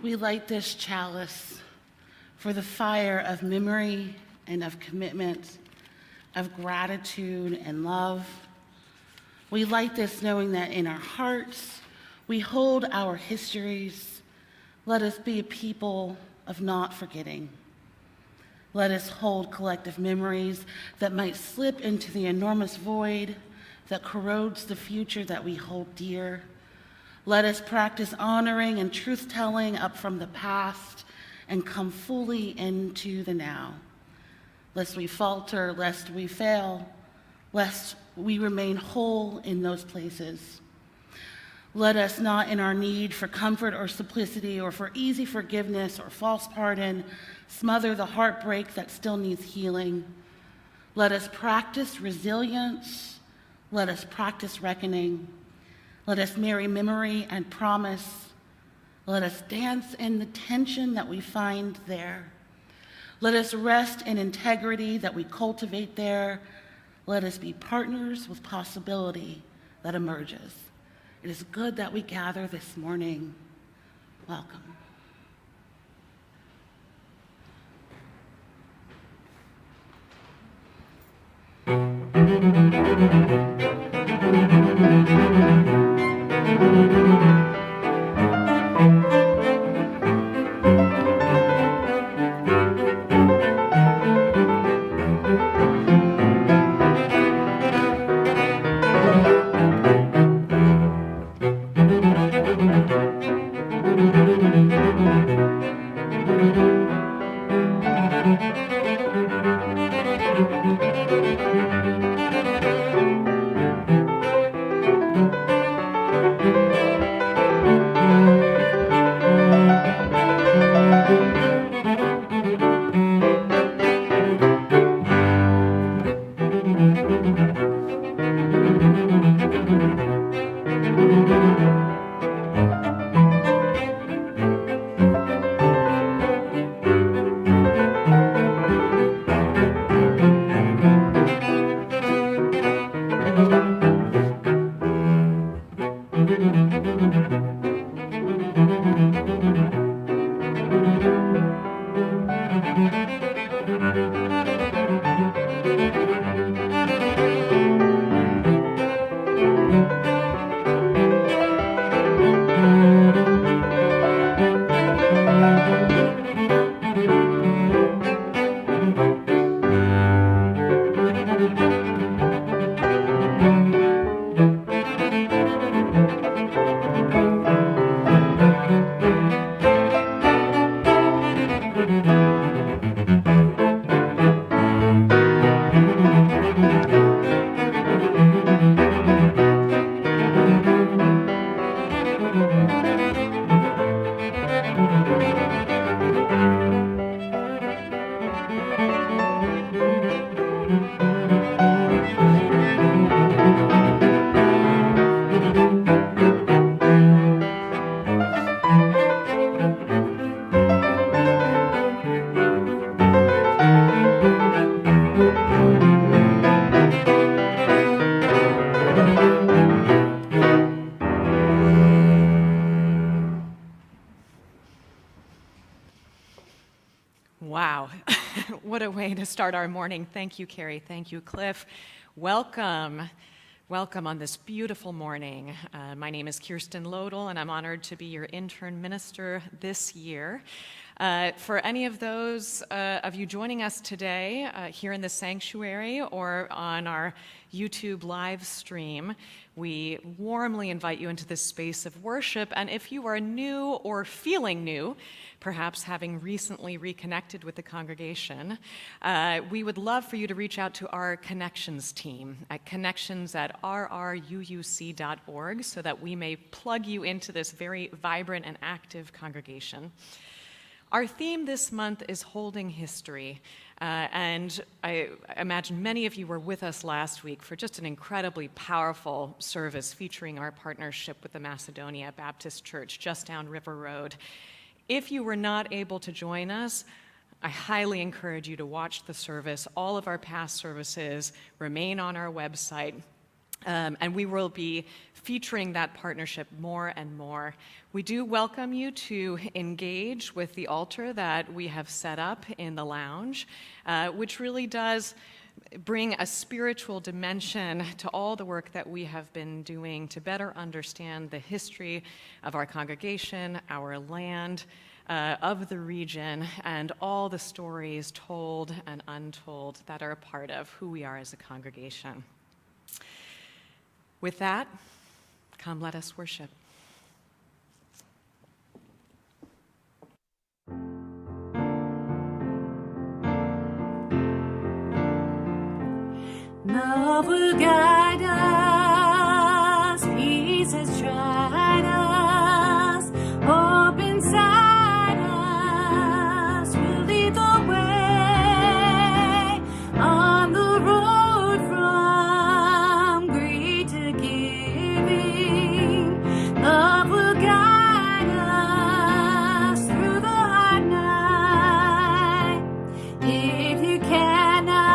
We light this chalice for the fire of memory and of commitment, of gratitude and love. We light this knowing that in our hearts, we hold our histories. Let us be a people of not forgetting. Let us hold collective memories that might slip into the enormous void that corrodes the future that we hold dear. Let us practice honoring and truth-telling up from the past and come fully into the now. Lest we falter, lest we fail, lest we remain whole in those places. Let us not, in our need for comfort or simplicity or for easy forgiveness or false pardon, smother the heartbreak that still needs healing. Let us practice resilience. Let us practice reckoning. Let us marry memory and promise. Let us dance in the tension that we find there. Let us rest in integrity that we cultivate there. Let us be partners with possibility that emerges. It is good that we gather this morning. Welcome. Wow, what a way to start our morning. Thank you, Carrie. Thank you, Cliff. Welcome. Welcome on this beautiful morning. My name is Kirsten Lodel, and I'm honored to be your intern minister this year. For any of those of you joining us today here in the sanctuary or on our YouTube live stream, we warmly invite you into this space of worship. And if you are new or feeling new, perhaps having recently reconnected with the congregation, we would love for you to reach out to our connections team at connections@rruuc.org so that we may plug you into this very vibrant and active congregation. Our theme this month is holding history, and I imagine many of you were with us last week for just an incredibly powerful service featuring our partnership with the Macedonia Baptist Church just down River Road. If you were not able to join us, I highly encourage you to watch the service. All of our past services remain on our website. And we will be featuring that partnership more and more. We do welcome you to engage with the altar that we have set up in the lounge, which really does bring a spiritual dimension to all the work that we have been doing to better understand the history of our congregation, our land, of the region, and all the stories told and untold that are a part of who we are as a congregation. With that, come let us worship. Love will guide us, peace has tried us, hope inside us will lead the way on the road from greed to giving. Love will guide us through the hard night. If you cannot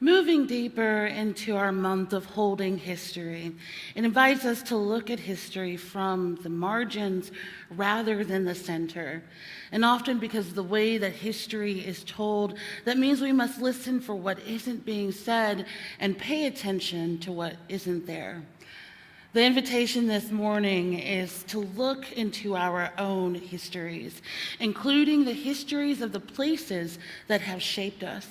moving deeper into our month of holding history, it invites us to look at history from the margins rather than the center. And often because of the way that history is told, that means we must listen for what isn't being said and pay attention to what isn't there. The invitation this morning is to look into our own histories, including the histories of the places that have shaped us.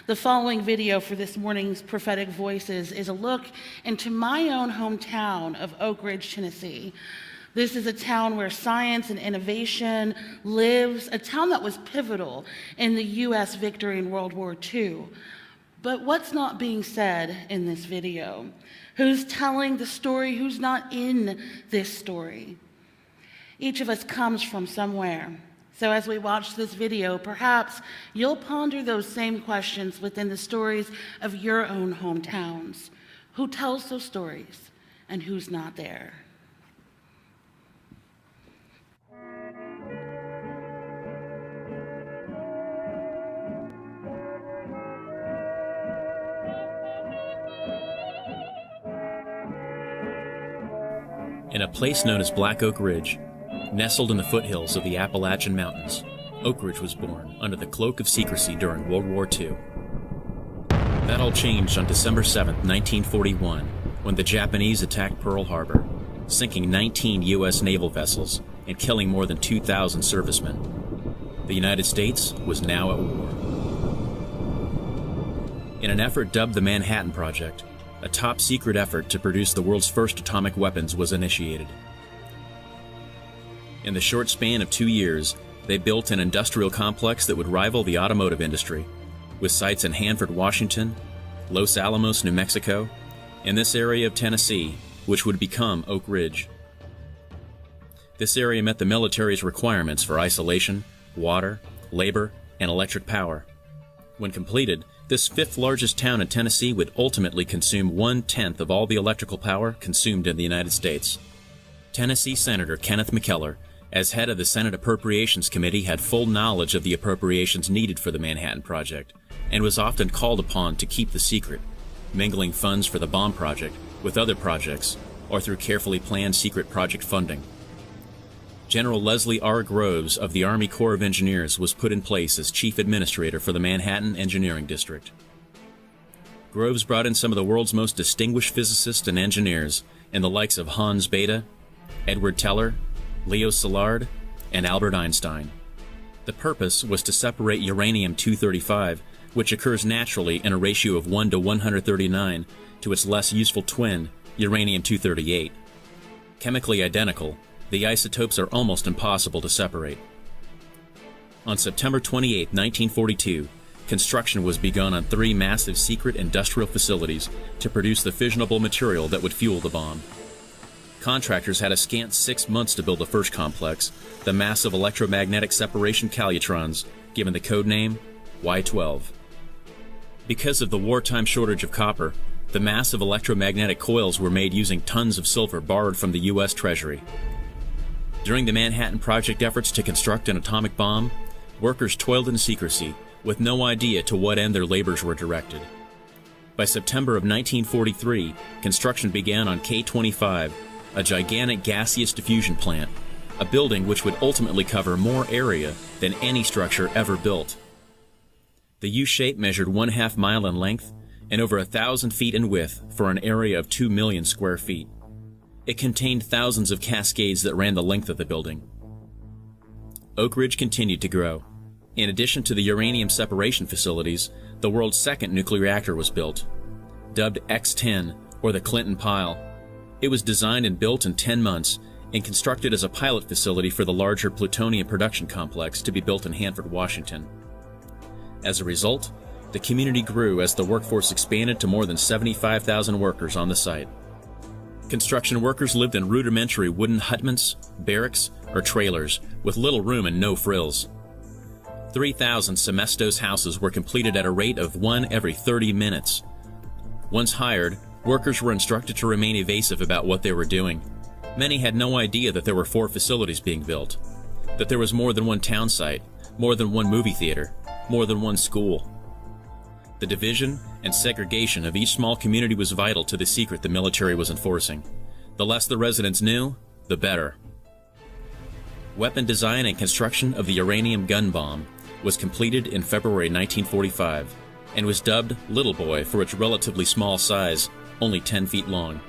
The following video for this morning's Prophetic Voices is a look into my own hometown of Oak Ridge, Tennessee. This is a town where science and innovation lives, a town that was pivotal in the U.S. victory in World War II. But what's not being said in this video? Who's telling the story? Who's not in this story? Each of us comes from somewhere. So as we watch this video, perhaps you'll ponder those same questions within the stories of your own hometowns. Who tells those stories and who's not there? In a place known as Black Oak Ridge, nestled in the foothills of the Appalachian Mountains, Oak Ridge was born under the cloak of secrecy during World War II. That all changed on December 7, 1941, when the Japanese attacked Pearl Harbor, sinking 19 U.S. naval vessels and killing more than 2,000 servicemen. The United States was now at war. In an effort dubbed the Manhattan Project, a top-secret effort to produce the world's first atomic weapons was initiated. In the short span of 2 years, they built an industrial complex that would rival the automotive industry, with sites in Hanford, Washington, Los Alamos, New Mexico, and this area of Tennessee, which would become Oak Ridge. This area met the military's requirements for isolation, water, labor, and electric power. When completed, this fifth largest town in Tennessee would ultimately consume 1/10 of all the electrical power consumed in the United States. Tennessee Senator Kenneth McKellar, as head of the Senate Appropriations Committee, had full knowledge of the appropriations needed for the Manhattan Project, and was often called upon to keep the secret, mingling funds for the bomb project with other projects, or through carefully planned secret project funding. General Leslie R. Groves of the Army Corps of Engineers was put in place as Chief Administrator for the Manhattan Engineering District. Groves brought in some of the world's most distinguished physicists and engineers, in the likes of Hans Bethe, Edward Teller, Leo Szilard, and Albert Einstein. The purpose was to separate uranium-235, which occurs naturally in a ratio of 1 to 139, to its less useful twin, uranium-238. Chemically identical, the isotopes are almost impossible to separate. On September 28, 1942, construction was begun on 3 massive secret industrial facilities to produce the fissionable material that would fuel the bomb. Contractors had a scant 6 months to build the first complex, the massive electromagnetic separation calutrons, given the code name Y-12. Because of the wartime shortage of copper, the massive electromagnetic coils were made using tons of silver borrowed from the U.S. Treasury. During the Manhattan Project efforts to construct an atomic bomb, workers toiled in secrecy, with no idea to what end their labors were directed. By September of 1943, construction began on K-25, a gigantic gaseous diffusion plant, a building which would ultimately cover more area than any structure ever built. The U-shape measured 1/2 mile in length and over 1,000 feet in width for an area of 2 million square feet. It contained thousands of cascades that ran the length of the building. Oak Ridge continued to grow. In addition to the uranium separation facilities, the world's second nuclear reactor was built. Dubbed X-10, or the Clinton Pile, it was designed and built in 10 months and constructed as a pilot facility for the larger plutonium production complex to be built in Hanford, Washington. As a result, the community grew as the workforce expanded to more than 75,000 workers on the site. Construction workers lived in rudimentary wooden hutments, barracks, or trailers with little room and no frills. 3,000 Semestos houses were completed at a rate of 1 every 30 minutes. Once hired, workers were instructed to remain evasive about what they were doing. Many had no idea that there were 4 facilities being built, that there was more than one town site, more than one movie theater, more than one school. The division and segregation of each small community was vital to the secret the military was enforcing. The less the residents knew, the better. Weapon design and construction of the uranium gun bomb was completed in February 1945 and was dubbed Little Boy for its relatively small size, only 10 feet long.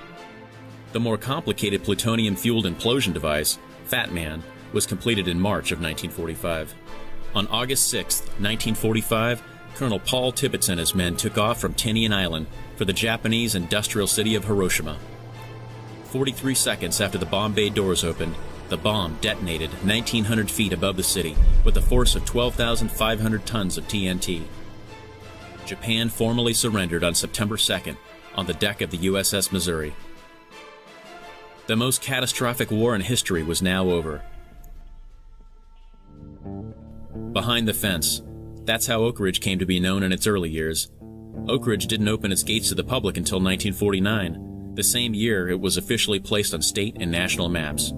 The more complicated plutonium-fueled implosion device, Fat Man, was completed in March of 1945. On August 6, 1945, Colonel Paul Tibbets and his men took off from Tinian Island for the Japanese industrial city of Hiroshima. 43 seconds after the bomb bay doors opened, the bomb detonated 1,900 feet above the city with a force of 12,500 tons of TNT. Japan formally surrendered on September 2nd on the deck of the USS Missouri. The most catastrophic war in history was now over. Behind the fence. That's how Oak Ridge came to be known in its early years. Oak Ridge didn't open its gates to the public until 1949, the same year it was officially placed on state and national maps.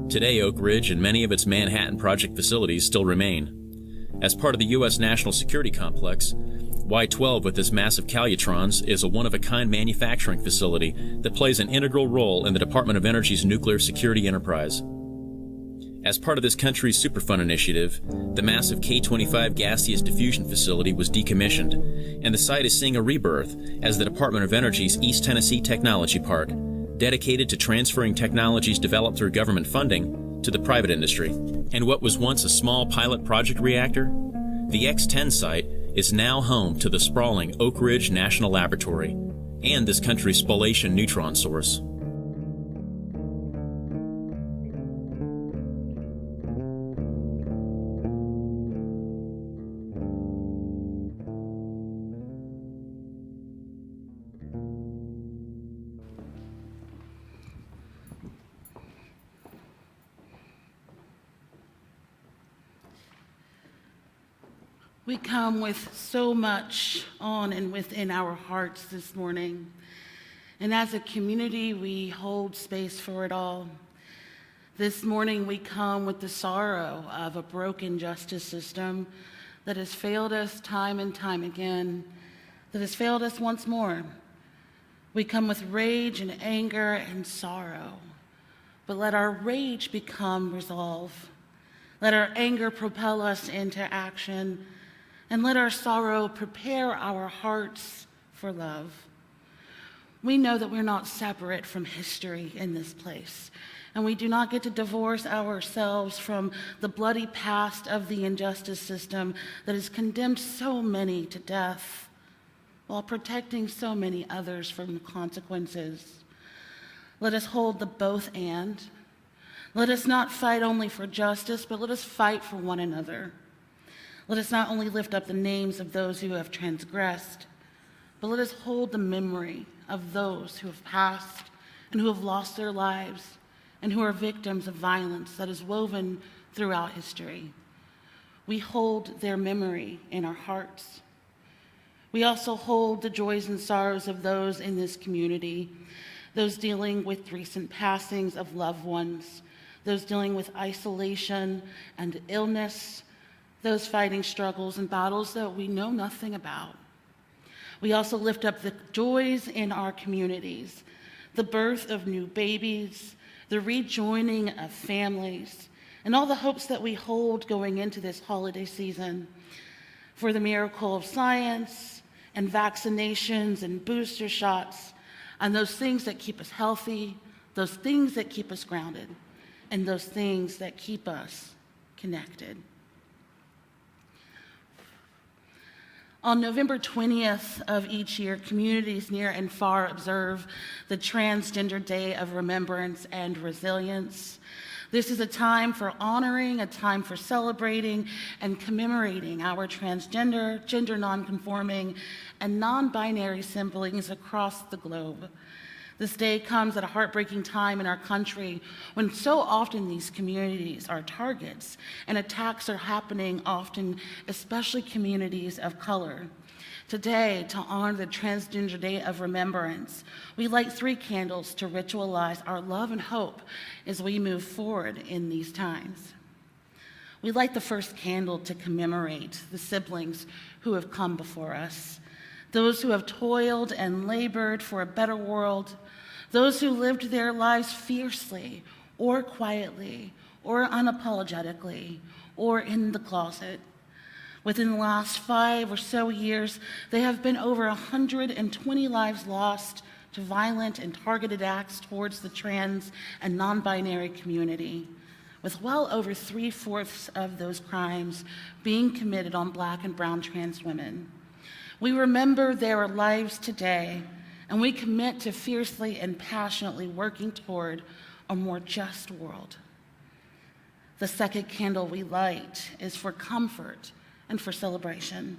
Today, Oak Ridge and many of its Manhattan Project facilities still remain. As part of the U.S. National Security Complex, Y-12 with its massive calutrons is a one-of-a-kind manufacturing facility that plays an integral role in the Department of Energy's nuclear security enterprise. As part of this country's Superfund initiative, the massive K-25 gaseous diffusion facility was decommissioned, and the site is seeing a rebirth as the Department of Energy's East Tennessee Technology Park, dedicated to transferring technologies developed through government funding to the private industry. And what was once a small pilot project reactor, the X-10 site is now home to the sprawling Oak Ridge National Laboratory and this country's spallation neutron source. We come with so much on and within our hearts this morning. And as a community, we hold space for it all. This morning, we come with the sorrow of a broken justice system that has failed us time and time again, that has failed us once more. We come with rage and anger and sorrow, but let our rage become resolve. Let our anger propel us into action, and let our sorrow prepare our hearts for love. We know that we're not separate from history in this place, and we do not get to divorce ourselves from the bloody past of the injustice system that has condemned so many to death while protecting so many others from the consequences. Let us hold the both and. Let us not fight only for justice, but let us fight for one another. Let us not only lift up the names of those who have transgressed, but let us hold the memory of those who have passed and who have lost their lives and who are victims of violence that is woven throughout history. We hold their memory in our hearts. We also hold the joys and sorrows of those in this community, those dealing with recent passings of loved ones, those dealing with isolation and illness, those fighting struggles and battles that we know nothing about. We also lift up the joys in our communities, the birth of new babies, the rejoining of families, and all the hopes that we hold going into this holiday season for the miracle of science and vaccinations and booster shots and those things that keep us healthy, those things that keep us grounded, and those things that keep us connected. On November 20th of each year, communities near and far observe the Transgender Day of Remembrance and Resilience. This is a time for honoring, a time for celebrating and commemorating our transgender, gender nonconforming, and non-binary siblings across the globe. This day comes at a heartbreaking time in our country when so often these communities are targets and attacks are happening often, especially communities of color. Today, to honor the Transgender Day of Remembrance, we light 3 candles to ritualize our love and hope as we move forward in these times. We light the first candle to commemorate the siblings who have come before us, those who have toiled and labored for a better world, those who lived their lives fiercely or quietly or unapologetically or in the closet. Within the last 5 or so years, there have been over 120 lives lost to violent and targeted acts towards the trans and non-binary community, with well over 3/4 of those crimes being committed on Black and brown trans women. We remember their lives today, and we commit to fiercely and passionately working toward a more just world. The second candle we light is for comfort and for celebration.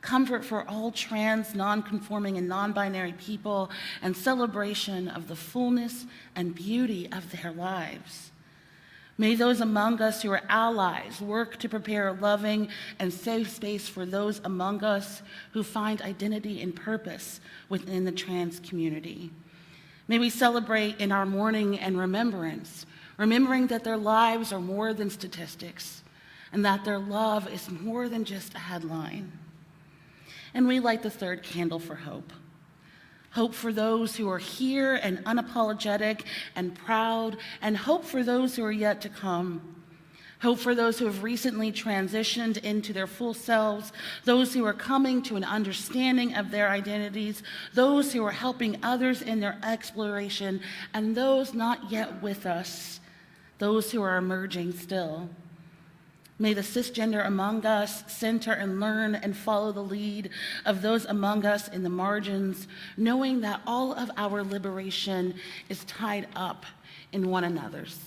Comfort for all trans, non-conforming, and non-binary people, and celebration of the fullness and beauty of their lives. May those among us who are allies work to prepare a loving and safe space for those among us who find identity and purpose within the trans community. May we celebrate in our mourning and remembrance, remembering that their lives are more than statistics and that their love is more than just a headline. And we light the third candle for hope. Hope for those who are here and unapologetic and proud, and hope for those who are yet to come. Hope for those who have recently transitioned into their full selves, those who are coming to an understanding of their identities, those who are helping others in their exploration, and those not yet with us, those who are emerging still. May the cisgender among us center and learn and follow the lead of those among us in the margins, knowing that all of our liberation is tied up in one another's.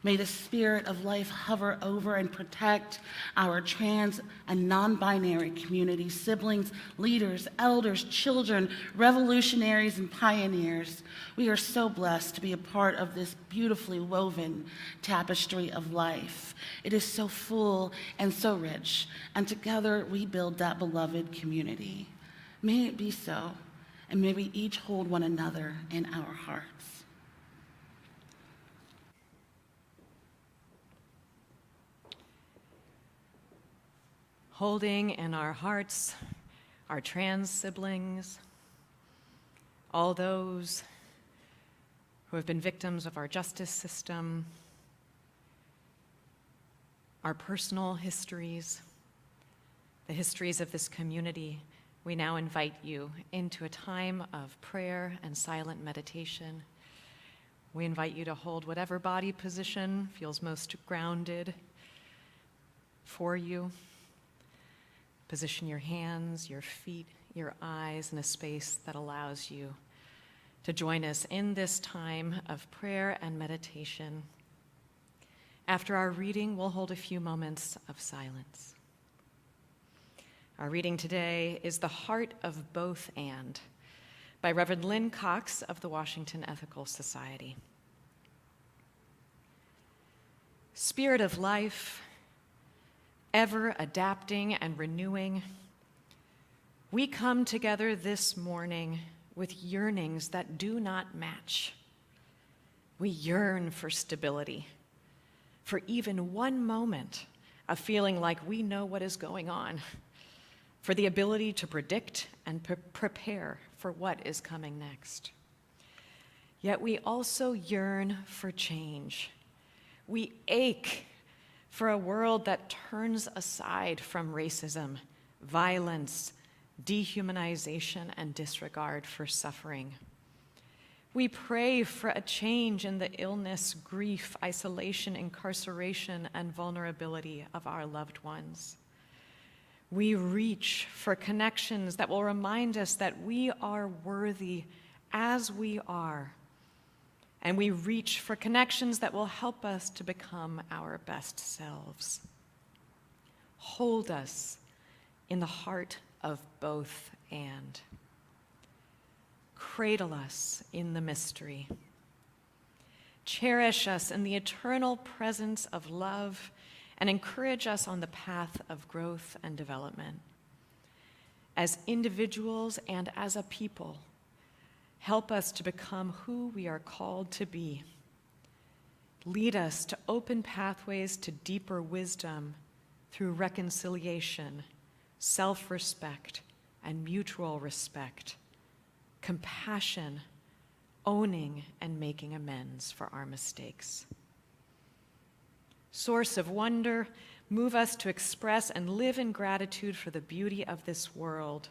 May the spirit of life hover over and protect our trans and non-binary community, siblings, leaders, elders, children, revolutionaries, and pioneers. We are so blessed to be a part of this beautifully woven tapestry of life. It is so full and so rich, and together we build that beloved community. May it be so, and may we each hold one another in our hearts. Holding in our hearts our trans siblings, all those who have been victims of our justice system, our personal histories, the histories of this community, we now invite you into a time of prayer and silent meditation. We invite you to hold whatever body position feels most grounded for you. Position your hands, your feet, your eyes in a space that allows you to join us in this time of prayer and meditation. After our reading, we'll hold a few moments of silence. Our reading today is The Heart of Both And by Reverend Lynn Cox of the Washington Ethical Society. Spirit of life, ever adapting and renewing, we come together this morning with yearnings that do not match. We yearn for stability, for even one moment of feeling like we know what is going on, for the ability to predict and prepare for what is coming next. Yet we also yearn for change. We ache for a world that turns aside from racism, violence, dehumanization, and disregard for suffering. We pray for a change in the illness, grief, isolation, incarceration, and vulnerability of our loved ones. We reach for connections that will remind us that we are worthy as we are. And we reach for connections that will help us to become our best selves. Hold us in the heart of both and. Cradle us in the mystery. Cherish us in the eternal presence of love and encourage us on the path of growth and development. As individuals and as a people, help us to become who we are called to be. Lead us to open pathways to deeper wisdom through reconciliation, self-respect, and mutual respect, compassion, owning and making amends for our mistakes. Source of wonder, move us to express and live in gratitude for the beauty of this world,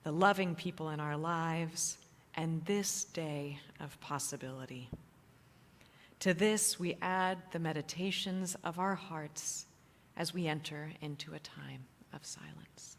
the loving people in our lives, and this day of possibility. To this, we add the meditations of our hearts as we enter into a time of silence.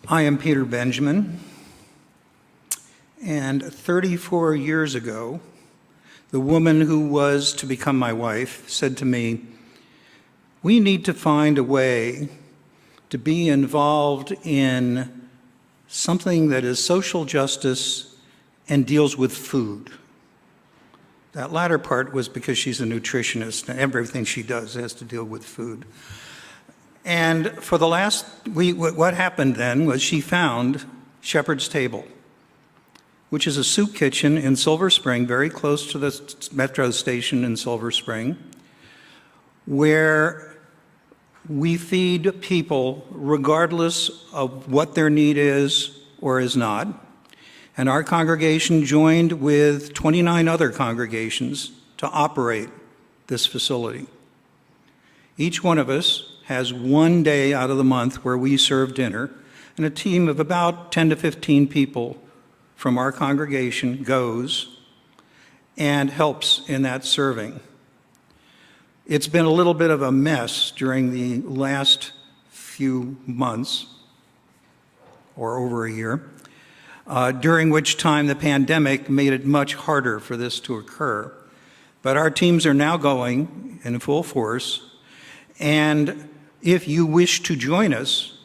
I am Peter Benjamin, and 34 years ago, the woman who was to become my wife said to me, "We need to find a way to be involved in something that is social justice and deals with food." That latter part was because she's a nutritionist, and everything she does has to deal with food. And for the last week, what happened then was she found Shepherd's Table, which is a soup kitchen in Silver Spring, very close to the metro station in Silver Spring, where we feed people regardless of what their need is or is not. And our congregation joined with 29 other congregations to operate this facility. Each one of us has one day out of the month where we serve dinner, and a team of about 10 to 15 people from our congregation goes and helps in that serving. It's been a little bit of a mess during the last few months, or over a year, during which time the pandemic made it much harder for this to occur. But our teams are now going in full force, and if you wish to join us,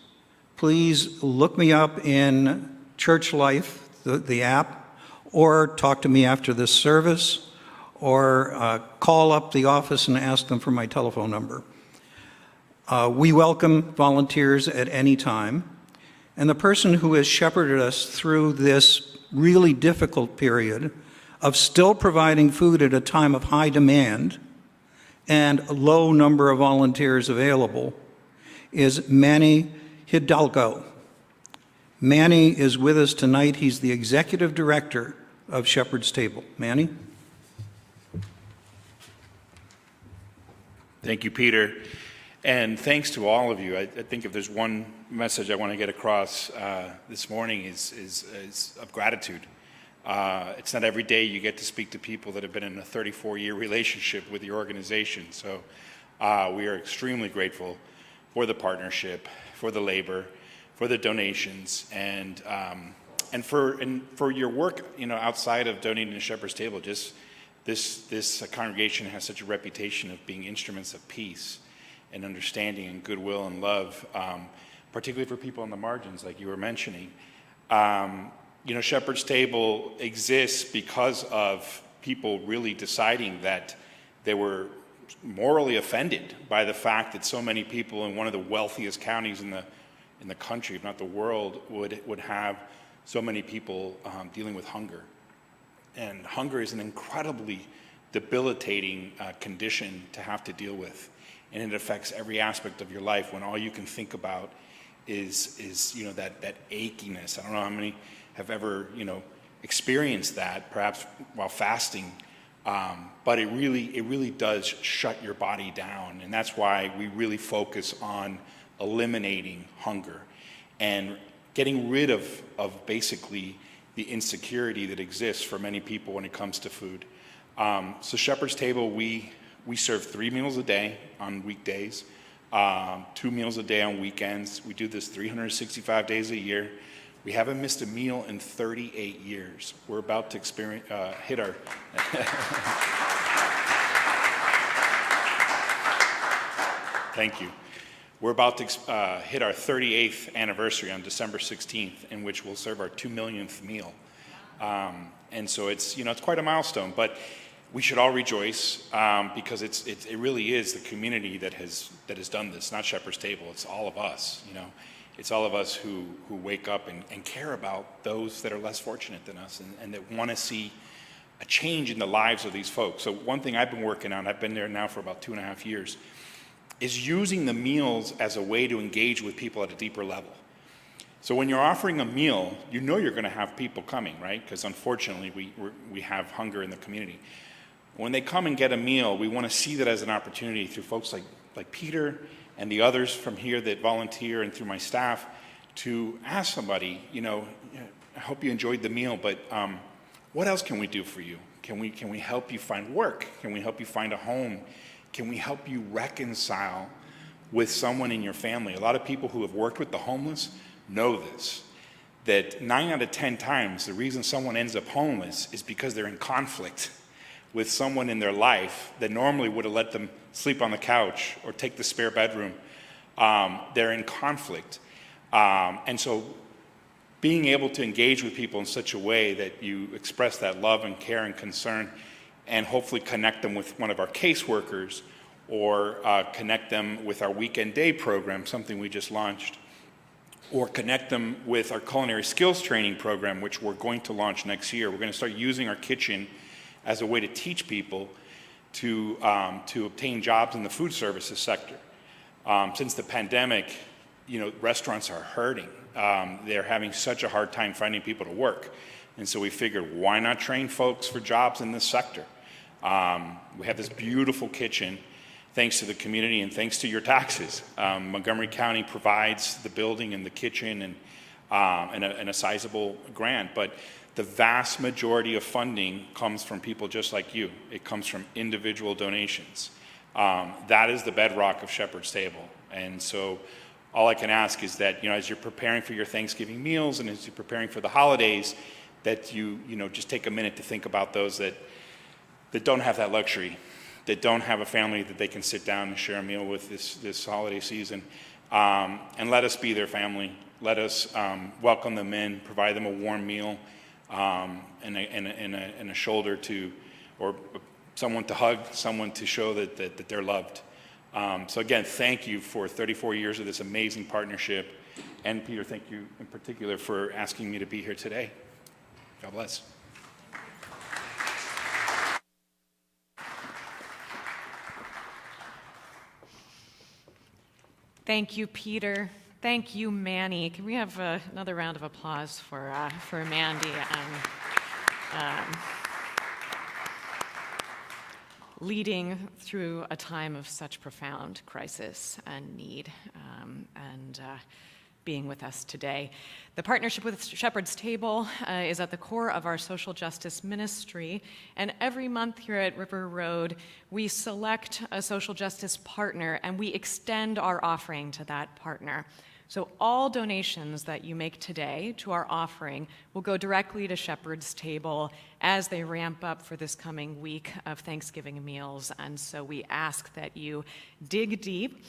please look me up in Church Life, the app, or talk to me after this service, or call up the office and ask them for my telephone number. We welcome volunteers at any time, and the person who has shepherded us through this really difficult period of still providing food at a time of high demand and a low number of volunteers available is Manny Hidalgo. Manny is with us tonight. He's the executive director of Shepherd's Table. Manny? Thank you, Peter. And thanks to all of you. I think if there's one message I want to get across this morning is of gratitude. It's not every day you get to speak to people that have been in a 34-year relationship with your organization. So we are extremely grateful for the partnership, for the labor, for the donations, and for your work, outside of donating to Shepherd's Table. Just this congregation has such a reputation of being instruments of peace and understanding and goodwill and love, particularly for people on the margins, like you were mentioning. Shepherd's Table exists because of people really deciding that they were morally offended by the fact that so many people in one of the wealthiest counties in the country, if not the world, would have so many people dealing with hunger. And hunger is an incredibly debilitating condition to have to deal with, and it affects every aspect of your life when all you can think about is that achiness. I don't know how many have ever experienced that, perhaps while fasting. But it really does shut your body down, and that's why we really focus on eliminating hunger and getting rid of basically the insecurity that exists for many people when it comes to food. So Shepherd's Table, we serve 3 meals a day on weekdays, 2 meals a day on weekends. We do this 365 days a year. We haven't missed a meal in 38 years. We're about to hit our... Thank you. We're about to hit our 38th anniversary on December 16th, in which we'll serve our 2 millionth meal. And so it's quite a milestone, but we should all rejoice because it really is the community that has done this, not Shepherd's Table. It's all of us, It's all of us who wake up and care about those that are less fortunate than us and that want to see a change in the lives of these folks. So one thing I've been working on, I've been there now for about 2.5 years, is using the meals as a way to engage with people at a deeper level. So when you're offering a meal, you're going to have people coming, right? Because unfortunately, we have hunger in the community. When they come and get a meal, we want to see that as an opportunity through folks like Peter and the others from here that volunteer and through my staff to ask somebody, I hope you enjoyed the meal, but what else can we do for you? Can we help you find work? Can we help you find a home? Can we help you reconcile with someone in your family? A lot of people who have worked with the homeless know this, that 9 out of 10 times the reason someone ends up homeless is because they're in conflict with someone in their life that normally would have let them sleep on the couch or take the spare bedroom. They're in conflict. And so being able to engage with people in such a way that you express that love and care and concern, and hopefully connect them with one of our caseworkers, or connect them with our weekend day program, something we just launched, or connect them with our culinary skills training program, which we're going to launch next year. We're going to start using our kitchen as a way to teach people to obtain jobs in the food services sector. Since the pandemic, restaurants are hurting. They're having such a hard time finding people to work. And so we figured, why not train folks for jobs in this sector? We have this beautiful kitchen, thanks to the community and thanks to your taxes. Montgomery County provides the building and the kitchen and a sizable grant, but the vast majority of funding comes from people just like you. It comes from individual donations. That is the bedrock of Shepherd's Table. And so all I can ask is that, as you're preparing for your Thanksgiving meals and as you're preparing for the holidays, that you just take a minute to think about those that don't have that luxury, that don't have a family that they can sit down and share a meal with this holiday season. And let us be their family. Let us welcome them in, provide them a warm meal, and a shoulder to, or someone to hug, someone to show that they're loved. So again, thank you for 34 years of this amazing partnership. And Peter, thank you in particular for asking me to be here today. God bless. Thank you, Peter. Thank you, Manny. Can we have another round of applause for Mandy? Leading through a time of such profound crisis and need, and being with us today. The partnership with Shepherd's Table is at the core of our social justice ministry, and every month here at River Road, we select a social justice partner and we extend our offering to that partner. So all donations that you make today to our offering will go directly to Shepherd's Table as they ramp up for this coming week of Thanksgiving meals. And so we ask that you dig deep.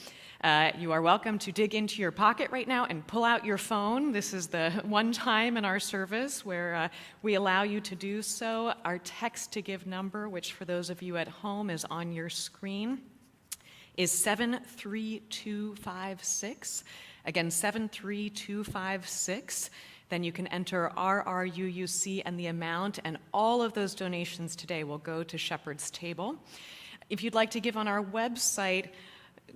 You are welcome to dig into your pocket right now and pull out your phone. This is the one time in our service where we allow you to do so. Our text to give number, which for those of you at home is on your screen, is 73256. Again, 73256. Then you can enter RRUUC and the amount, and all of those donations today will go to Shepherd's Table. If you'd like to give on our website,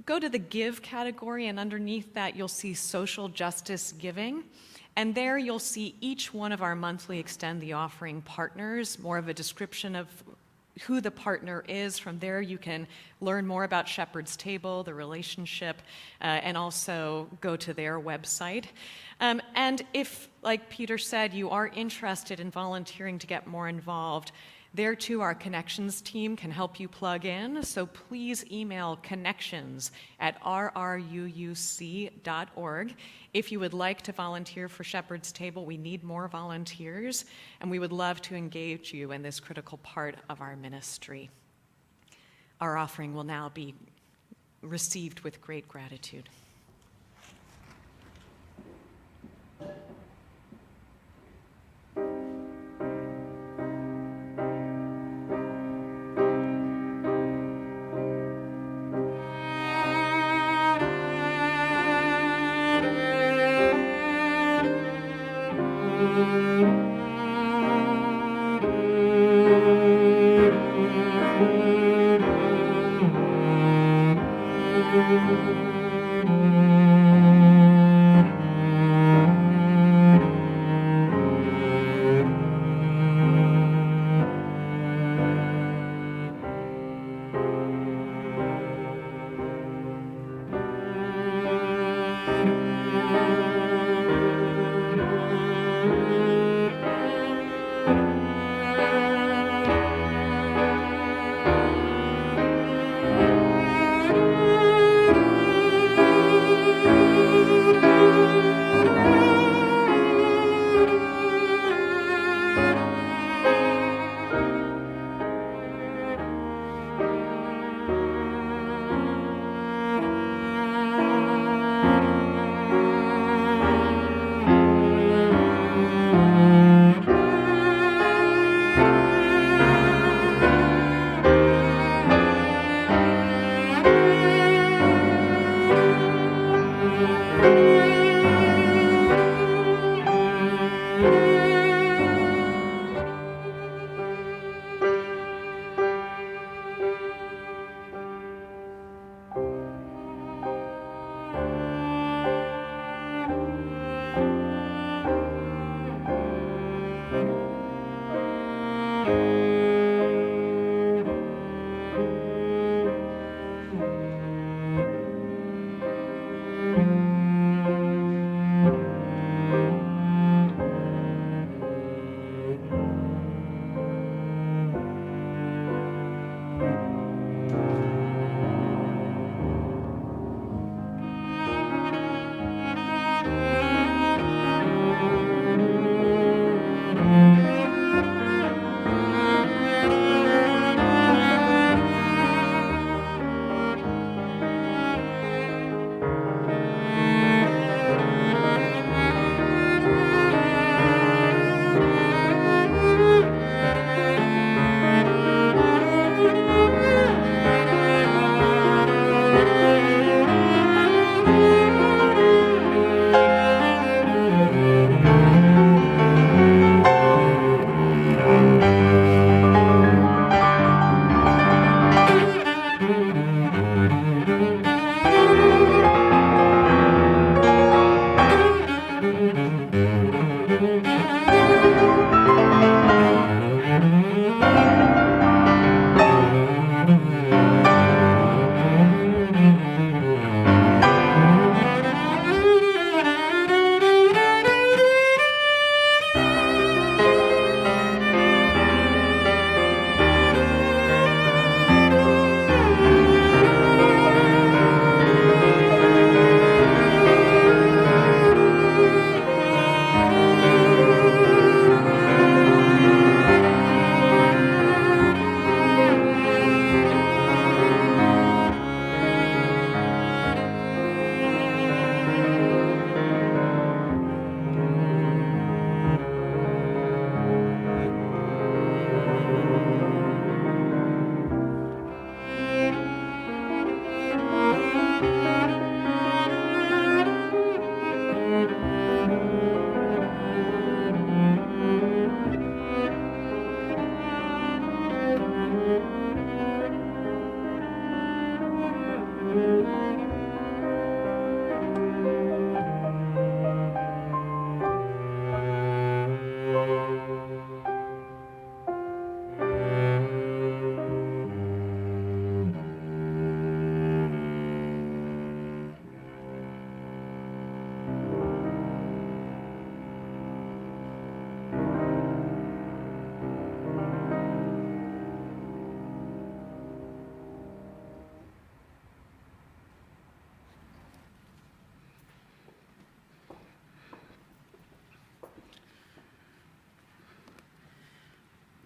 go to the Give category, and underneath that you'll see Social Justice Giving. And there you'll see each one of our monthly Extend the Offering partners, more of a description of who the partner is. From there you can learn more about Shepherd's Table, the relationship, and also go to their website. And if, like Peter said, you are interested in volunteering to get more involved, there too our connections team can help you plug in. So please email connections@rruuc.org. If you would like to volunteer for Shepherd's Table, we need more volunteers, and we would love to engage you in this critical part of our ministry. Our offering will now be received with great gratitude.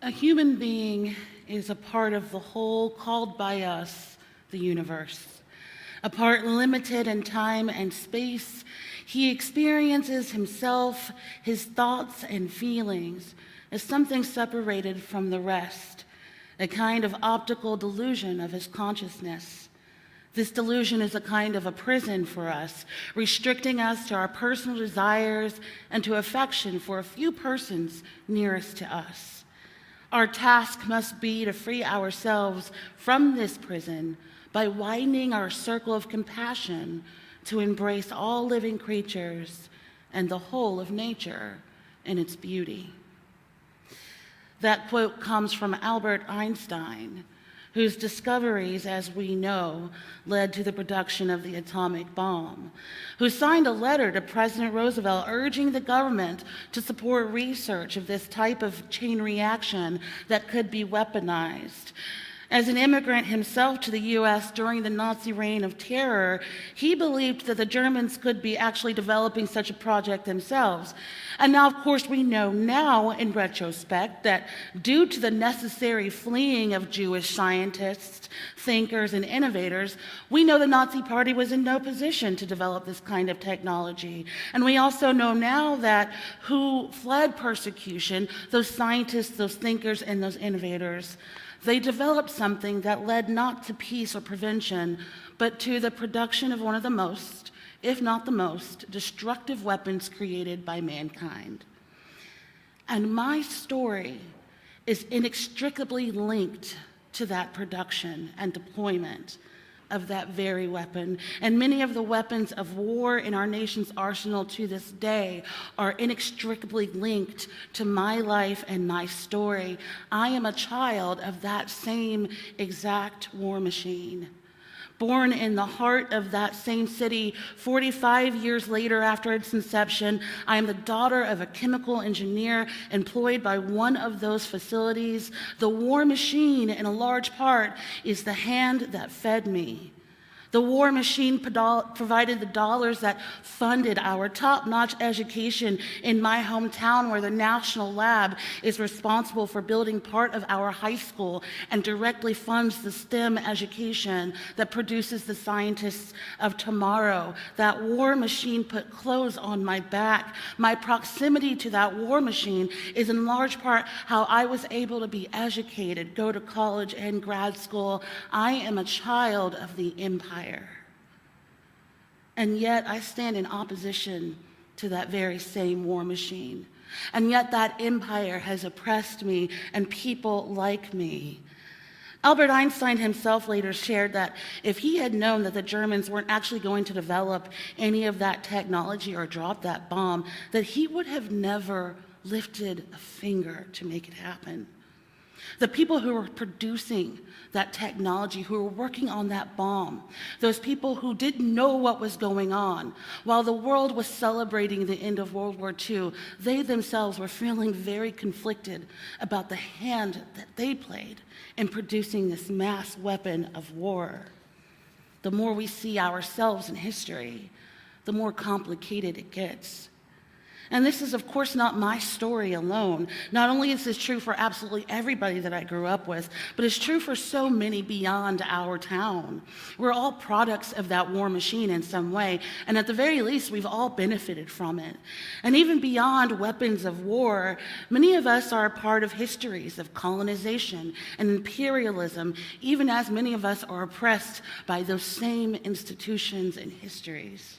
A human being is a part of the whole called by us the universe. A part limited in time and space, he experiences himself, his thoughts and feelings as something separated from the rest, a kind of optical delusion of his consciousness. This delusion is a kind of a prison for us, restricting us to our personal desires and to affection for a few persons nearest to us. Our task must be to free ourselves from this prison by widening our circle of compassion to embrace all living creatures and the whole of nature in its beauty. That quote comes from Albert Einstein, whose discoveries, as we know, led to the production of the atomic bomb, who signed a letter to President Roosevelt urging the government to support research of this type of chain reaction that could be weaponized. As an immigrant himself to the U.S. during the Nazi reign of terror, he believed that the Germans could be actually developing such a project themselves. And now, of course, we know now, in retrospect, that due to the necessary fleeing of Jewish scientists, thinkers, and innovators, we know the Nazi Party was in no position to develop this kind of technology. And we also know now that who fled persecution, those scientists, those thinkers, and those innovators, they developed something that led not to peace or prevention, but to the production of one of the most, if not the most, destructive weapons created by mankind. And my story is inextricably linked to that production and deployment of that very weapon. And many of the weapons of war in our nation's arsenal to this day are inextricably linked to my life and my story. I am a child of that same exact war machine. Born in the heart of that same city 45 years later after its inception, I am the daughter of a chemical engineer employed by one of those facilities. The war machine, in a large part, is the hand that fed me. The war machine provided the dollars that funded our top-notch education in my hometown, where the National Lab is responsible for building part of our high school and directly funds the STEM education that produces the scientists of tomorrow. That war machine put clothes on my back. My proximity to that war machine is in large part how I was able to be educated, go to college and grad school. I am a child of the empire. And yet I stand in opposition to that very same war machine. And yet that empire has oppressed me and people like me. Albert Einstein himself later shared that if he had known that the Germans weren't actually going to develop any of that technology or drop that bomb, that he would have never lifted a finger to make it happen. The people who were producing that technology, who were working on that bomb, those people who didn't know what was going on, while the world was celebrating the end of World War II, they themselves were feeling very conflicted about the hand that they played in producing this mass weapon of war. The more we see ourselves in history, the more complicated it gets. And this is, of course, not my story alone. Not only is this true for absolutely everybody that I grew up with, but it's true for so many beyond our town. We're all products of that war machine in some way, and at the very least, we've all benefited from it. And even beyond weapons of war, many of us are a part of histories of colonization and imperialism, even as many of us are oppressed by those same institutions and histories.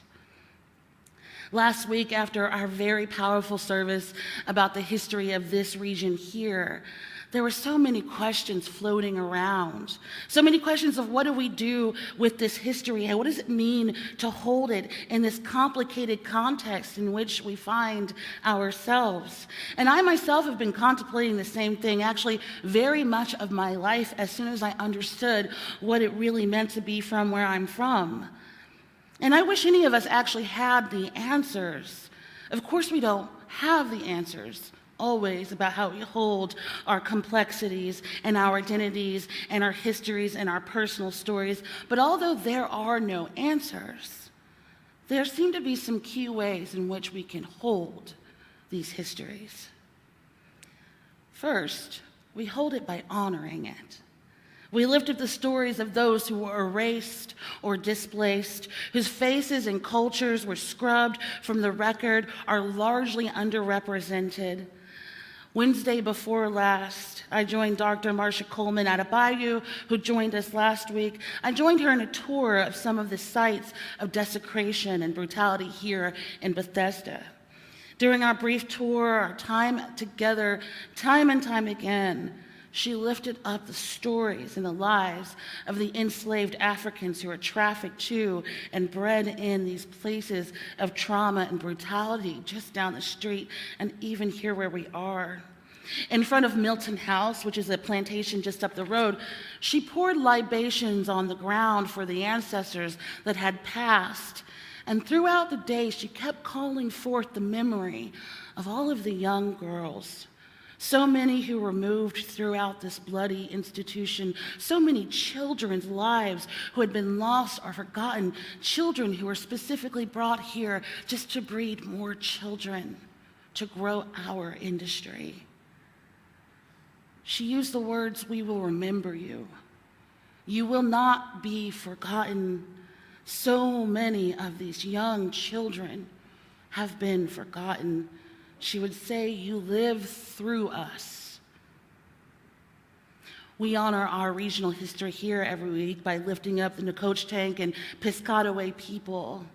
Last week, after our very powerful service about the history of this region here, there were so many questions floating around. So many questions of what do we do with this history? And what does it mean to hold it in this complicated context in which we find ourselves? And I myself have been contemplating the same thing, actually very much of my life, as soon as I understood what it really meant to be from where I'm from. And I wish any of us actually had the answers. Of course, we don't have the answers always about how we hold our complexities and our identities and our histories and our personal stories. But although there are no answers, there seem to be some key ways in which we can hold these histories. First, we hold it by honoring it. We lift up the stories of those who were erased or displaced, whose faces and cultures were scrubbed from the record, are largely underrepresented. Wednesday before last, I joined Dr. Marcia Coleman Adebayo, who joined us last week. I joined her in a tour of some of the sites of desecration and brutality here in Bethesda. During our brief tour, our time together, time and time again, she lifted up the stories and the lives of the enslaved Africans who were trafficked to and bred in these places of trauma and brutality just down the street and even here where we are. In front of Milton House, which is a plantation just up the road, she poured libations on the ground for the ancestors that had passed. And throughout the day, she kept calling forth the memory of all of the young girls. So many who were moved throughout this bloody institution, so many children's lives who had been lost or forgotten, children who were specifically brought here just to breed more children, to grow our industry. She used the words, "We will remember you. You will not be forgotten." So many of these young children have been forgotten. She would say, "You live through us." We honor our regional history here every week by lifting up the Nacotchtank and Piscataway people.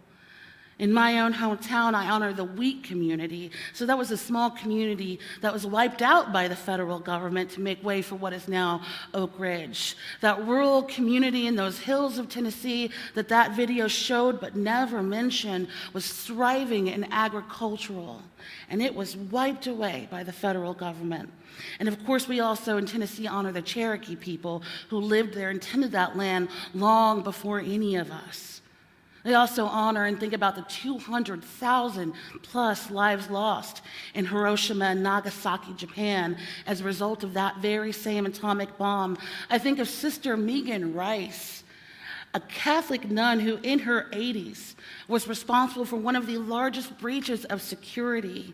In my own hometown, I honor the Wheat community. So that was a small community that was wiped out by the federal government to make way for what is now Oak Ridge. That rural community in those hills of Tennessee that video showed but never mentioned was thriving and agricultural. And it was wiped away by the federal government. And of course, we also in Tennessee honor the Cherokee people who lived there and tended that land long before any of us. They also honor and think about the 200,000 plus lives lost in Hiroshima and Nagasaki, Japan, as a result of that very same atomic bomb. I think of Sister Megan Rice, a Catholic nun who in her 80s was responsible for one of the largest breaches of security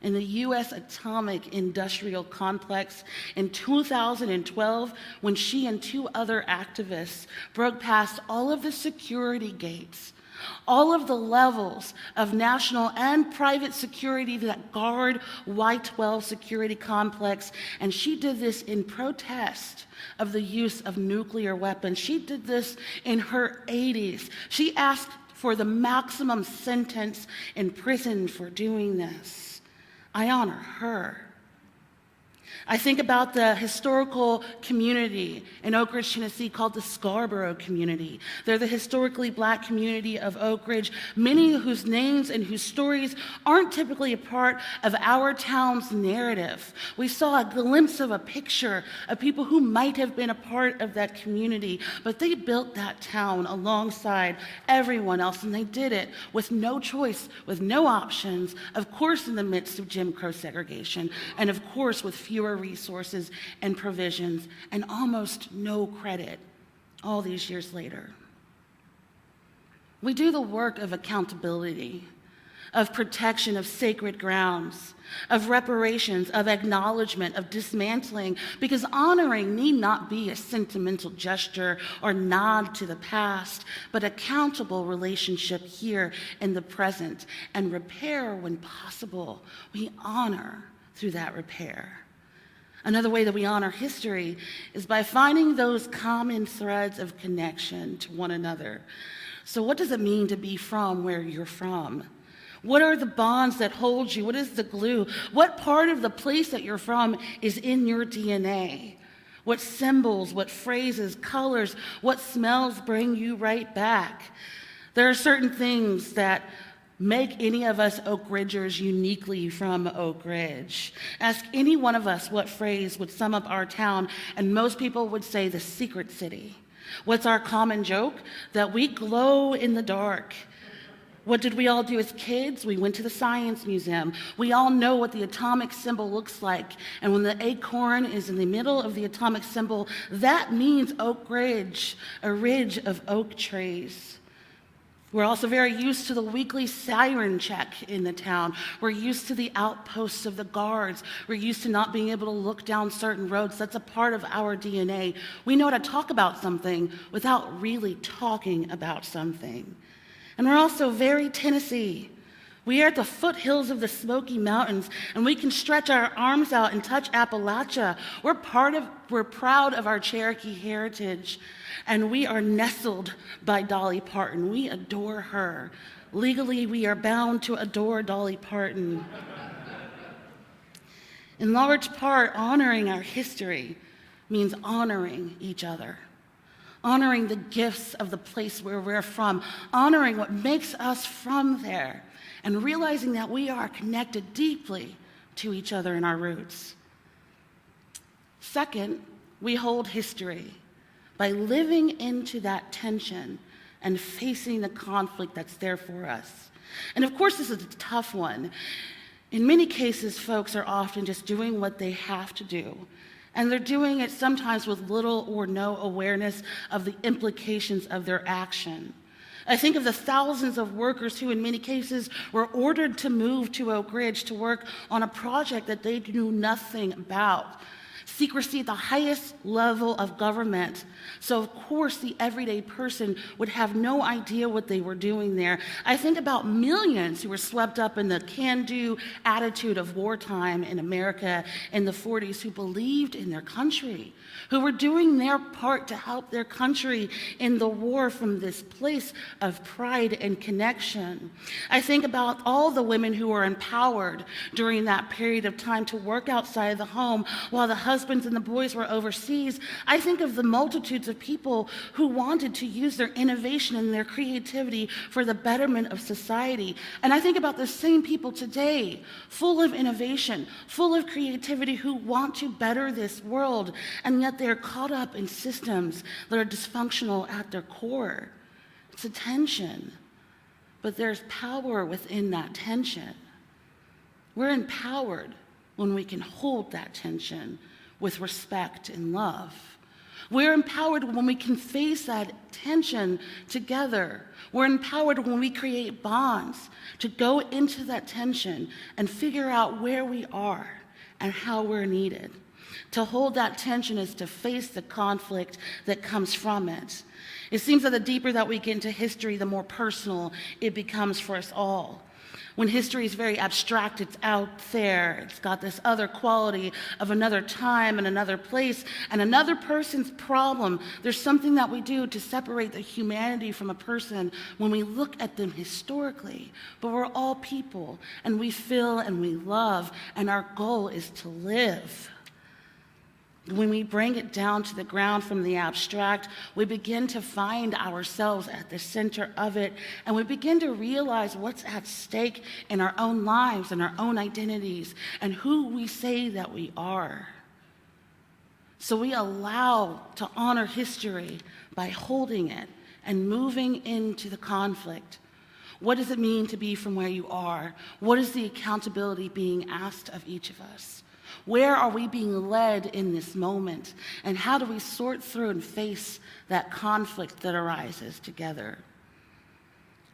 in the U.S. atomic industrial complex in 2012, when she and two other activists broke past all of the security gates, all of the levels of national and private security that guard Y-12 security complex, and she did this in protest of the use of nuclear weapons. She did this in her 80s. She asked for the maximum sentence in prison for doing this. I honor her. I think about the historical community in Oak Ridge, Tennessee called the Scarborough community. They're the historically Black community of Oak Ridge, many whose names and whose stories aren't typically a part of our town's narrative. We saw a glimpse of a picture of people who might have been a part of that community, but they built that town alongside everyone else, and they did it with no choice, with no options, of course in the midst of Jim Crow segregation, and of course with fewer resources and provisions, and almost no credit all these years later. We do the work of accountability, of protection of sacred grounds, of reparations, of acknowledgement, of dismantling, because honoring need not be a sentimental gesture or nod to the past, but accountable relationship here in the present, and repair when possible. We honor through that repair. Another way that we honor history is by finding those common threads of connection to one another. So what does it mean to be from where you're from? What are the bonds that hold you? What is the glue? What part of the place that you're from is in your DNA? What symbols, what phrases, colors, what smells bring you right back? There are certain things that make any of us Oak Ridgers uniquely from Oak Ridge. Ask any one of us what phrase would sum up our town, and most people would say the secret city. What's our common joke? That we glow in the dark. What did we all do as kids? We went to the Science Museum. We all know what the atomic symbol looks like. And when the acorn is in the middle of the atomic symbol, that means Oak Ridge, a ridge of oak trees. We're also very used to the weekly siren check in the town. We're used to the outposts of the guards. We're used to not being able to look down certain roads. That's a part of our DNA. We know how to talk about something without really talking about something. And we're also very Tennessee. We are at the foothills of the Smoky Mountains, and we can stretch our arms out and touch Appalachia. We're proud of our Cherokee heritage, and we are nestled by Dolly Parton. We adore her. Legally, we are bound to adore Dolly Parton. In large part, honoring our history means honoring each other, honoring the gifts of the place where we're from, honoring what makes us from there, and realizing that we are connected deeply to each other in our roots. Second, we hold history by living into that tension and facing the conflict that's there for us. And of course, this is a tough one. In many cases, folks are often just doing what they have to do, and they're doing it sometimes with little or no awareness of the implications of their action. I think of the thousands of workers who in many cases were ordered to move to Oak Ridge to work on a project that they knew nothing about. Secrecy at the highest level of government. So of course the everyday person would have no idea what they were doing there. I think about millions who were swept up in the can-do attitude of wartime in America in the 40s who believed in their country, who were doing their part to help their country in the war from this place of pride and connection. I think about all the women who were empowered during that period of time to work outside the home while the husbands and the boys were overseas. I think of the multitudes of people who wanted to use their innovation and their creativity for the betterment of society. And I think about the same people today, full of innovation, full of creativity, who want to better this world, and yet they're caught up in systems that are dysfunctional at their core. It's a tension, but there's power within that tension. We're empowered when we can hold that tension with respect and love. We're empowered when we can face that tension together. We're empowered when we create bonds to go into that tension and figure out where we are and how we're needed. To hold that tension is to face the conflict that comes from it. It seems that the deeper that we get into history, the more personal it becomes for us all. When history is very abstract, it's out there. It's got this other quality of another time and another place and another person's problem. There's something that we do to separate the humanity from a person when we look at them historically. But we're all people, and we feel and we love, and our goal is to live. When we bring it down to the ground from the abstract, we begin to find ourselves at the center of it, and we begin to realize what's at stake in our own lives and our own identities and who we say that we are. So we allow to honor history by holding it and moving into the conflict. What does it mean to be from where you are? What is the accountability being asked of each of us? Where are we being led in this moment? And how do we sort through and face that conflict that arises together?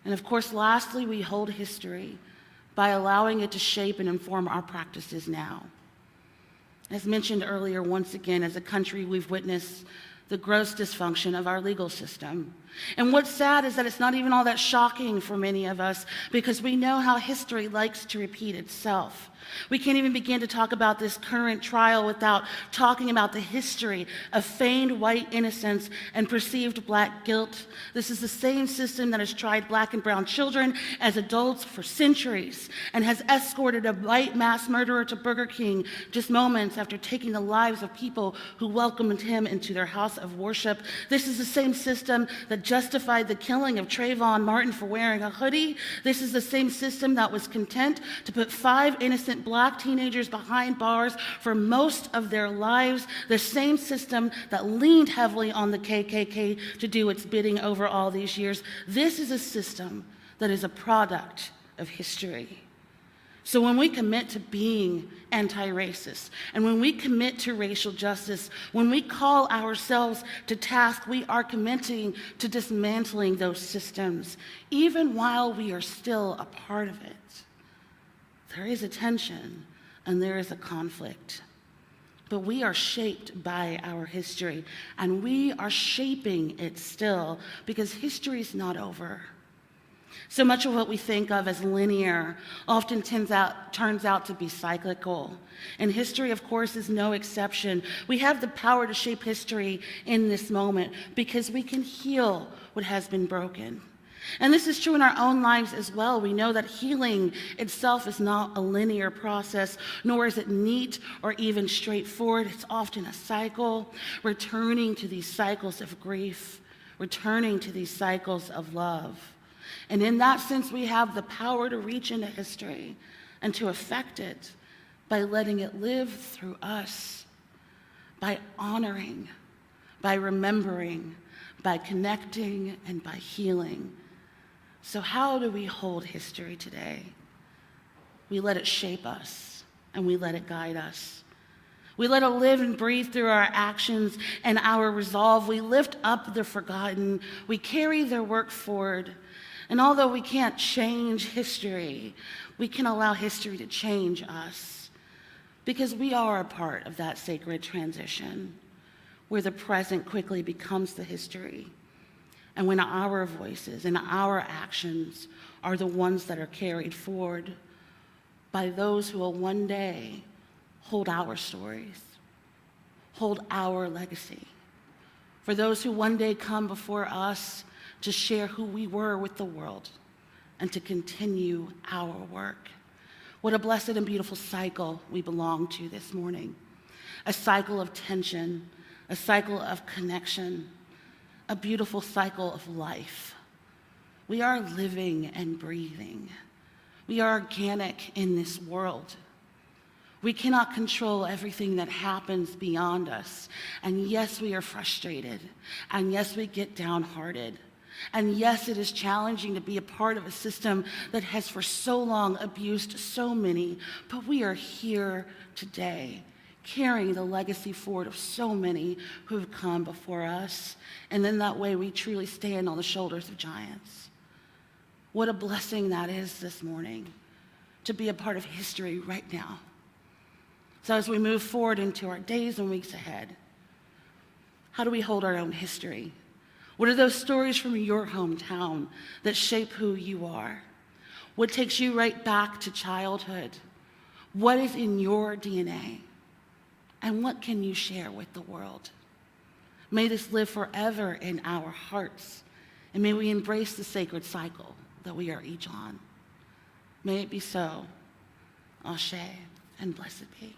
And of course, lastly, we hold history by allowing it to shape and inform our practices now. As mentioned earlier, once again, as a country, we've witnessed the gross dysfunction of our legal system. And what's sad is that it's not even all that shocking for many of us, because we know how history likes to repeat itself. We can't even begin to talk about this current trial without talking about the history of feigned white innocence and perceived black guilt. This is the same system that has tried black and brown children as adults for centuries and has escorted a white mass murderer to Burger King just moments after taking the lives of people who welcomed him into their house of worship. This is the same system that justified the killing of Trayvon Martin for wearing a hoodie. This is the same system that was content to put 5 innocent black teenagers behind bars for most of their lives. The same system that leaned heavily on the KKK to do its bidding over all these years. This is a system that is a product of history. So when we commit to being anti-racist, and when we commit to racial justice, when we call ourselves to task, we are committing to dismantling those systems, even while we are still a part of it. There is a tension and there is a conflict. But we are shaped by our history, and we are shaping it still, because history is not over. So much of what we think of as linear often turns out to be cyclical. And history, of course, is no exception. We have the power to shape history in this moment because we can heal what has been broken. And this is true in our own lives as well. We know that healing itself is not a linear process, nor is it neat or even straightforward. It's often a cycle, returning to these cycles of grief, returning to these cycles of love. And in that sense, we have the power to reach into history and to affect it by letting it live through us, by honoring, by remembering, by connecting, and by healing. So how do we hold history today? We let it shape us, and we let it guide us. We let it live and breathe through our actions and our resolve. We lift up the forgotten. We carry their work forward. And although we can't change history, we can allow history to change us, because we are a part of that sacred transition where the present quickly becomes the history. And when our voices and our actions are the ones that are carried forward by those who will one day hold our stories, hold our legacy. For those who one day come before us to share who we were with the world and to continue our work. What a blessed and beautiful cycle we belong to this morning. A cycle of tension, a cycle of connection, a beautiful cycle of life. We are living and breathing. We are organic in this world. We cannot control everything that happens beyond us. And yes, we are frustrated. And yes, we get downhearted. And yes, it is challenging to be a part of a system that has for so long abused so many. But we are here today, carrying the legacy forward of so many who have come before us. And then that way we truly stand on the shoulders of giants. What a blessing that is this morning, to be a part of history right now. So as we move forward into our days and weeks ahead, how do we hold our own history? What are those stories from your hometown that shape who you are? What takes you right back to childhood? What is in your DNA? And what can you share with the world? May this live forever in our hearts, and may we embrace the sacred cycle that we are each on. May it be so. Ashe, and blessed be.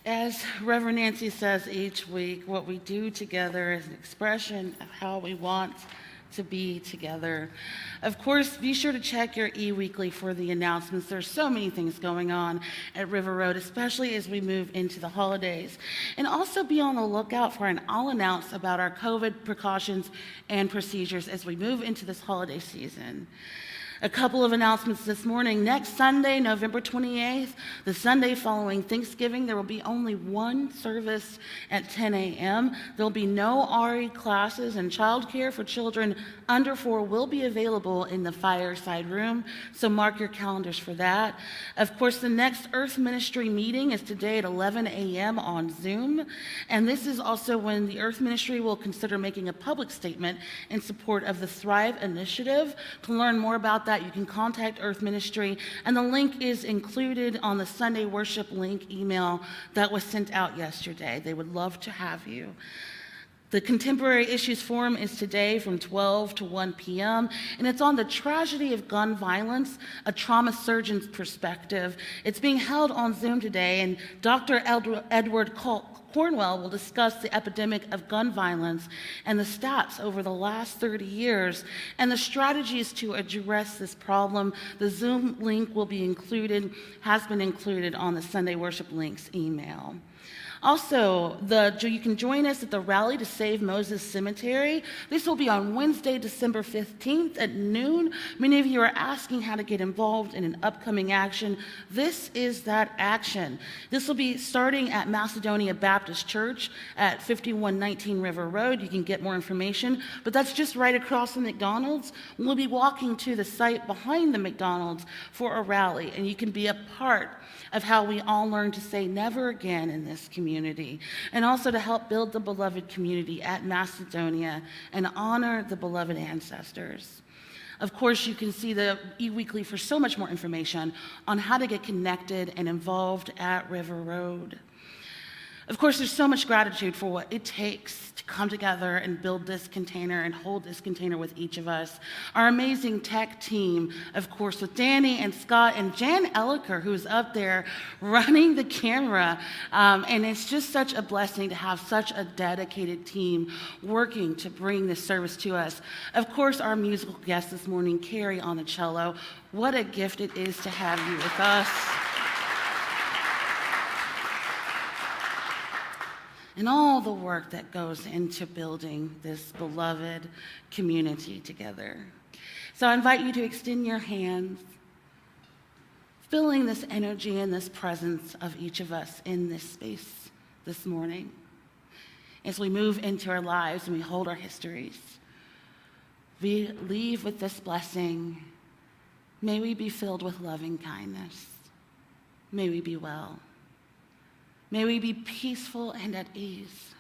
As Reverend Nancy says each week, what we do together is an expression of how we want to be together. Of course, be sure to check your e-weekly for the announcements. There's so many things going on at River Road, especially as we move into the holidays. And also be on the lookout for an I'll announce about our COVID precautions and procedures as we move into this holiday season. A couple of announcements this morning. Next Sunday, November 28th, the Sunday following Thanksgiving, there will be only one service at 10 a.m. There will be no RE classes, and childcare for children under 4 will be available in the fireside room, so mark your calendars for that. Of course, the next Earth Ministry meeting is today at 11 a.m. on Zoom, and this is also when the Earth Ministry will consider making a public statement in support of the Thrive Initiative. To learn more about that, you can contact Earth Ministry, and the link is included on the Sunday worship link email that was sent out yesterday. They would love to have you. The Contemporary Issues Forum is today from 12 to 1 p.m., and it's on the tragedy of gun violence, a trauma surgeon's perspective. It's being held on Zoom today, and Dr. Edward Cornwell will discuss the epidemic of gun violence and the stats over the last 30 years and the strategies to address this problem. The Zoom link will be has been included on the Sunday Worship Links email. Also, you can join us at the Rally to Save Moses Cemetery. This will be on Wednesday, December 15th at noon. Many of you are asking how to get involved in an upcoming action. This is that action. This will be starting at Macedonia Baptist Church at 5119 River Road. You can get more information, but that's just right across from McDonald's. We'll be walking to the site behind the McDonald's for a rally, and you can be a part of how we all learn to say never again in this community, and also to help build the beloved community at Macedonia and honor the beloved ancestors. Of course, you can see the e-weekly for so much more information on how to get connected and involved at River Road. Of course, there's so much gratitude for what it takes to come together and build this container and hold this container with each of us. Our amazing tech team, of course, with Danny and Scott and Jan Elliker, who's up there running the camera. And it's just such a blessing to have such a dedicated team working to bring this service to us. Of course, our musical guest this morning, Carrie on the cello. What a gift it is to have you with us. And all the work that goes into building this beloved community together. So I invite you to extend your hands, feeling this energy and this presence of each of us in this space this morning. As we move into our lives and we hold our histories, we leave with this blessing. May we be filled with loving kindness. May we be well. May we be peaceful and at ease.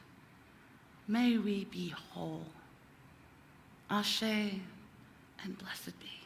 May we be whole. Ashe, and blessed be.